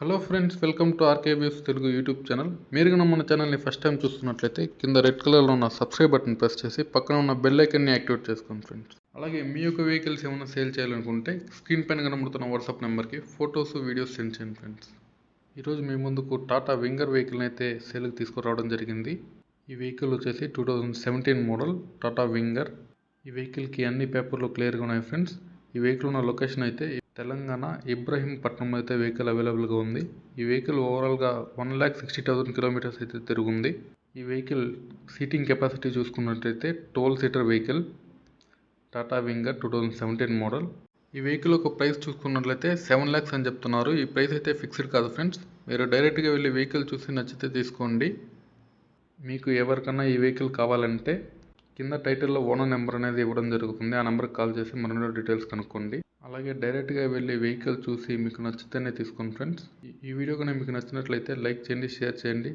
Hello friends, welcome to RKBS Telugu YouTube channel. మీరు కనుక మన ఛానల్ని ఫస్ట్ టైం చూస్తున్నట్లయితే కింద రెడ్ కలర్లో ఉన్న సబ్స్క్రైబ్ బటన్ ప్రెస్ చేసి పక్కన ఉన్న బెల్ ఐకన్ని యాక్టివేట్ చేసుకోండి ఫ్రెండ్స్. అలాగే మీ యొక్క వెహికల్స్ ఏమైనా సేల్ చేయాలనుకుంటే స్క్రీన్ పైన కనబడుతున్న వాట్సాప్ నెంబర్కి ఫొటోస్ వీడియోస్ సెండ్ చేయండి ఫ్రెండ్స్. ఈరోజు మీ ముందుకు టాటా వింగర్ వెహికల్ని అయితే సేల్కి తీసుకురావడం జరిగింది. ఈ వెహికల్ వచ్చేసి 2017 మోడల్ టాటా వింగర్. ఈ వెహికల్కి అన్ని పేపర్లు క్లియర్గా ఉన్నాయి ఫ్రెండ్స్. ఈ వెహికల్ ఉన్న లొకేషన్ అయితే తెలంగాణ ఇబ్రహీంపట్నం అయితే వెహికల్ అవైలబుల్గా ఉంది. ఈ వెహికల్ ఓవరాల్గా 1,60,000 కిలోమీటర్స్ అయితే తిరుగుంది. ఈ వెహికల్ సీటింగ్ కెపాసిటీ చూసుకున్నట్లయితే 12 seater vehicle Tata winger 2017 model. ఈ వెహికల్ ఒక ప్రైస్ చూసుకున్నట్లయితే 7 lakhs అని చెప్తున్నారు. ఈ ప్రైస్ అయితే ఫిక్స్డ్ కాదు ఫ్రెండ్స్. మీరు డైరెక్ట్గా వెళ్ళి వెహికల్ చూసి నచ్చితే తీసుకోండి. మీకు ఎవరికన్నా ఈ వెహికల్ కావాలంటే కింద టైటిల్లో ఓనర్ నెంబర్ అనేది ఇవ్వడం జరుగుతుంది. ఆ నెంబర్కి కాల్ చేసి మరిన్ని డీటెయిల్స్ కనుక్కోండి. అలాగే డైరెక్ట్గా వెళ్ళి వెహికల్ చూసి మీకు నచ్చితేనే తీసుకోండి ఫ్రెండ్స్. ఈ వీడియో కనుక మీకు నచ్చినట్లయితే లైక్ చేయండి, షేర్ చేయండి.